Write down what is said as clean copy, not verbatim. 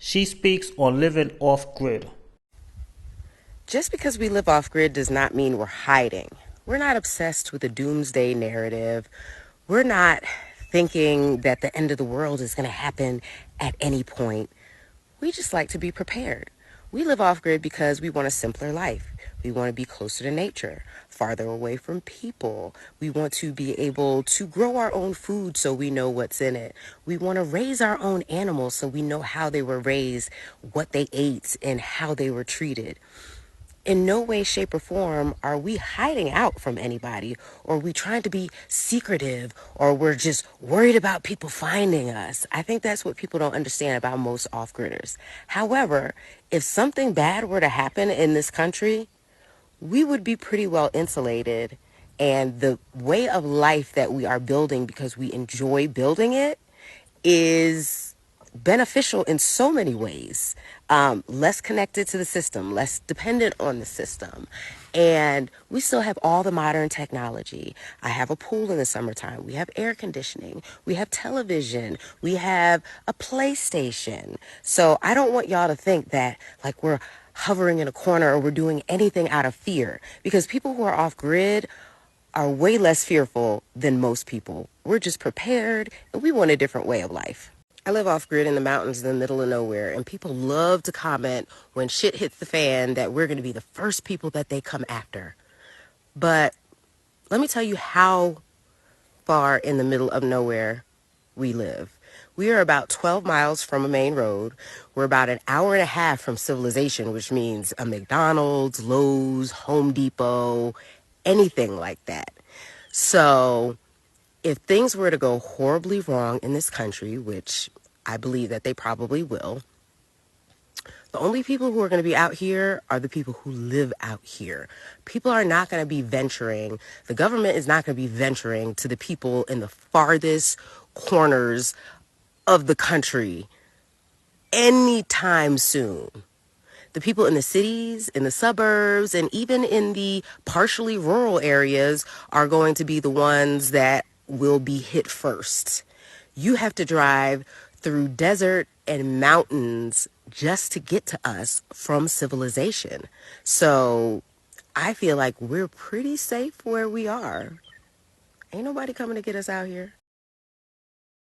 She speaks on living off-grid. Just because we live off grid does not mean we're hiding. We're not obsessed with a doomsday narrative. We're not thinking that the end of the world is going to happen at any point. We just like to be prepared. We live off grid because we want a simpler life. We want to be closer to nature, farther away from people. We want to be able to grow our own food so we know what's in it. We want to raise our own animals so we know how they were raised, what they ate, and how they were treated. In no way, shape, or form are we hiding out from anybody, or we trying to be secretive, or we're just worried about people finding us. I think that's what people don't understand about most off-gridders. However, if something bad were to happen in this country, we would be pretty well insulated. And the way of life that we are building because we enjoy building it is beneficial in so many ways. Less connected to the system, less dependent on the system. And we still have all the modern technology. I have a pool in the summertime. We have air conditioning. We have television. We have a PlayStation. So I don't want y'all to think that like we're hovering in a corner or we're doing anything out of fear, because people who are off grid are way less fearful than most people. We're just prepared and we want a different way of life. I live off grid in the mountains in the middle of nowhere, and people love to comment when shit hits the fan that we're going to be the first people that they come after. But let me tell you how far in the middle of nowhere we live. We are about 12 miles from a main road. We're about an hour and a half from civilization, which means a McDonald's, Lowe's, Home Depot, anything like that. So if things were to go horribly wrong in this country, which I believe that they probably will, the only people who are going to be out here are the people who live out here. People are not going to be venturing. The government is not going to be venturing to the people in the farthest corners of the country anytime soon. The people in the cities, in the suburbs, and even in the partially rural areas are going to be the ones that will be hit first. You have to drive through desert and mountains just to get to us from civilization. So I feel like we're pretty safe where we are. Ain't nobody coming to get us out here.